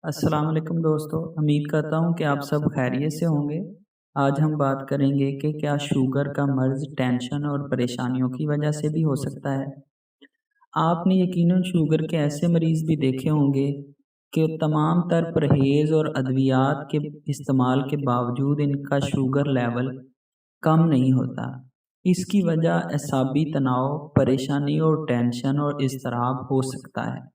السلام علیکم دوستو، امید کرتا ہوں کہ آپ سب خیریت سے ہوں گے۔ آج ہم بات کریں گے کہ کیا شوگر کا مرض ٹینشن اور پریشانیوں کی وجہ سے بھی ہو سکتا ہے۔ آپ نے یقیناً شوگر کے ایسے مریض بھی دیکھے ہوں گے کہ تمام تر پرہیز اور ادویات کے استعمال کے باوجود ان کا شوگر لیول کم نہیں ہوتا۔ اس کی وجہ اعصابی تناؤ، پریشانی اور ٹینشن اور اضطراب ہو سکتا ہے۔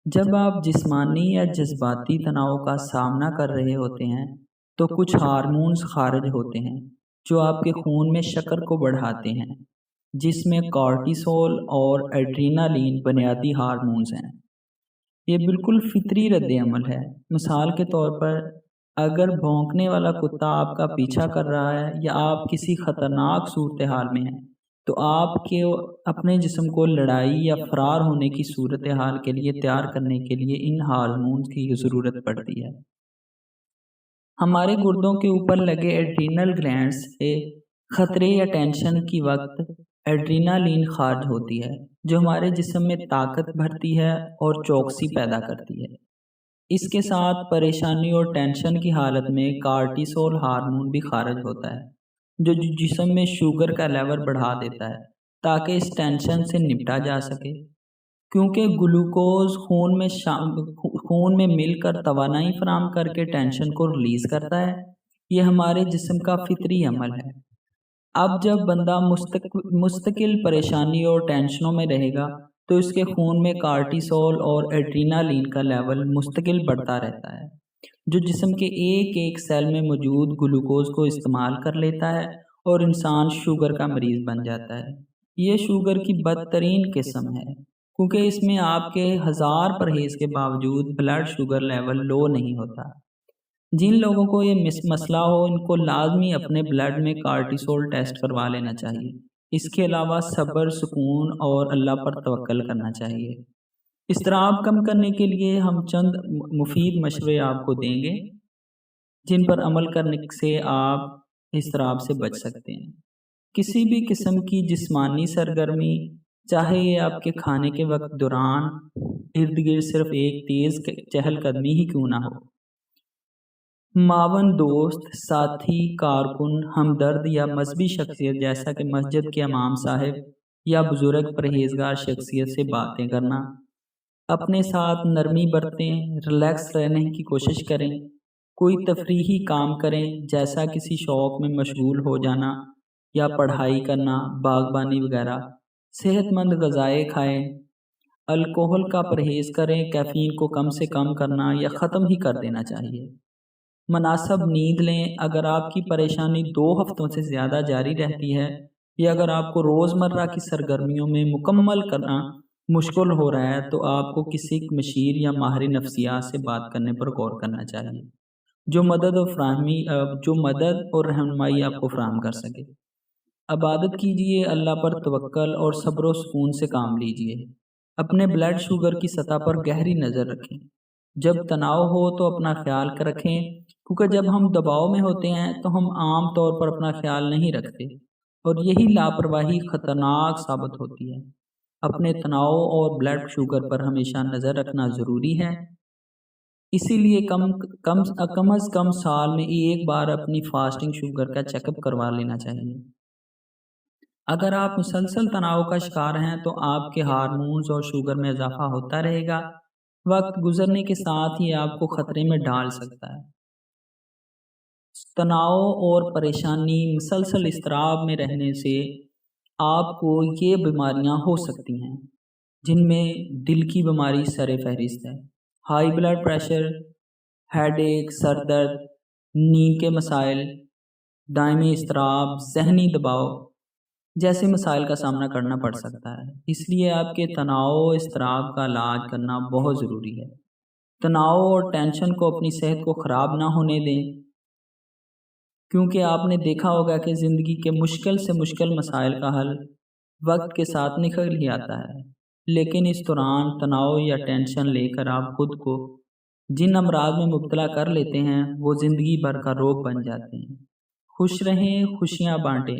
جب آپ جسمانی یا جذباتی تناؤ کا سامنا کر رہے ہوتے ہیں تو کچھ ہارمونز خارج ہوتے ہیں جو آپ کے خون میں شکر کو بڑھاتے ہیں، جس میں کارٹیسول اور ایڈرینالین بنیادی ہارمونز ہیں۔ یہ بالکل فطری رد عمل ہے۔ مثال کے طور پر، اگر بھونکنے والا کتا آپ کا پیچھا کر رہا ہے یا آپ کسی خطرناک صورتحال میں ہیں تو آپ کے اپنے جسم کو لڑائی یا فرار ہونے کی صورتحال کے لیے تیار کرنے کے لیے ان ہارمونز کی ضرورت پڑتی ہے۔ ہمارے گردوں کے اوپر لگے ایڈرینل گلینڈز سے خطرے یا ٹینشن کی وقت ایڈرینالین خارج ہوتی ہے جو ہمارے جسم میں طاقت بھرتی ہے اور چوکسی پیدا کرتی ہے۔ اس کے ساتھ پریشانی اور ٹینشن کی حالت میں کارٹیسول ہارمون بھی خارج ہوتا ہے جو جسم میں شوگر کا لیول بڑھا دیتا ہے تاکہ اس ٹینشن سے نپٹا جا سکے۔ کیونکہ گلوکوز خون میں مل کر توانائی فراہم کر کے ٹینشن کو ریلیز کرتا ہے۔ یہ ہمارے جسم کا فطری عمل ہے۔ اب جب بندہ مستقل پریشانی اور ٹینشنوں میں رہے گا تو اس کے خون میں کارٹیسول اور ایڈرینالین کا لیول مستقل بڑھتا رہتا ہے جو جسم کے ایک ایک سیل میں موجود گلوکوز کو استعمال کر لیتا ہے اور انسان شوگر کا مریض بن جاتا ہے۔ یہ شوگر کی بدترین قسم ہے کیونکہ اس میں آپ کے 1000 پرہیز کے باوجود بلڈ شوگر لیول لو نہیں ہوتا۔ جن لوگوں کو یہ مسئلہ ہو ان کو لازمی اپنے بلڈ میں کارٹیسول ٹیسٹ کروا لینا چاہیے۔ اس کے علاوہ صبر، سکون اور اللہ پر توکل کرنا چاہیے۔ اضطراب کم کرنے کے لیے ہم چند مفید مشورے آپ کو دیں گے جن پر عمل کرنے سے آپ اضطراب سے بچ سکتے ہیں۔ کسی بھی قسم کی جسمانی سرگرمی، چاہے یہ آپ کے کھانے کے وقت دوران ارد گرد صرف ایک تیز چہل قدمی ہی کیوں نہ ہو، معاون دوست، ساتھی، کارکن، ہمدرد یا مذہبی شخصیت جیسا کہ مسجد کے امام صاحب یا بزرگ پرہیزگار شخصیت سے باتیں کرنا، اپنے ساتھ نرمی برتیں، ریلیکس رہنے کی کوشش کریں، کوئی تفریحی کام کریں جیسا کسی شوق میں مشغول ہو جانا یا پڑھائی کرنا، باغبانی وغیرہ، صحت مند غذائیں کھائیں، الکوہل کا پرہیز کریں، کیفین کو کم سے کم کرنا یا ختم ہی کر دینا چاہیے۔ مناسب نیند لیں۔ اگر آپ کی پریشانی 2 ہفتوں سے زیادہ جاری رہتی ہے یا اگر آپ کو روزمرہ کی سرگرمیوں میں مکمل کرنا مشکل ہو رہا ہے تو آپ کو کسی مشیر یا ماہر نفسیات سے بات کرنے پر غور کرنا چاہیے جو مدد اور رہنمائی آپ کو فراہم کر سکے۔ عبادت کیجیے، اللہ پر توکل اور صبر و سکون سے کام لیجیے۔ اپنے بلڈ شوگر کی سطح پر گہری نظر رکھیں۔ جب تناؤ ہو تو اپنا خیال رکھیں کیونکہ جب ہم دباؤ میں ہوتے ہیں تو ہم عام طور پر اپنا خیال نہیں رکھتے اور یہی لاپرواہی خطرناک ثابت ہوتی ہے۔ اپنے تناؤ اور بلڈ شوگر پر ہمیشہ نظر رکھنا ضروری ہے۔ اسی لیے کم از کم سال میں ایک بار اپنی فاسٹنگ شوگر کا چیک اپ کروا لینا چاہیے۔ اگر آپ مسلسل تناؤ کا شکار ہیں تو آپ کے ہارمونز اور شوگر میں اضافہ ہوتا رہے گا۔ وقت گزرنے کے ساتھ ہی آپ کو خطرے میں ڈال سکتا ہے۔ تناؤ اور پریشانی، مسلسل اضطراب میں رہنے سے آپ کو یہ بیماریاں ہو سکتی ہیں جن میں دل کی بیماری سر فہرست ہے۔ ہائی بلڈ پریشر، ہیڈ ایک، سر درد، نیند کے مسائل، دائمی اضطراب، ذہنی دباؤ جیسے مسائل کا سامنا کرنا پڑ سکتا ہے۔ اس لیے آپ کے تناؤ و اضطراب کا علاج کرنا بہت ضروری ہے۔ تناؤ اور ٹینشن کو اپنی صحت کو خراب نہ ہونے دیں کیونکہ آپ نے دیکھا ہوگا کہ زندگی کے مشکل سے مشکل مسائل کا حل وقت کے ساتھ نکل ہی آتا ہے، لیکن اس دوران تناؤ یا ٹینشن لے کر آپ خود کو جن امراض میں مبتلا کر لیتے ہیں وہ زندگی بھر کا روگ بن جاتے ہیں۔ خوش رہیں، خوشیاں بانٹیں۔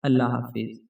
اللہ حافظ۔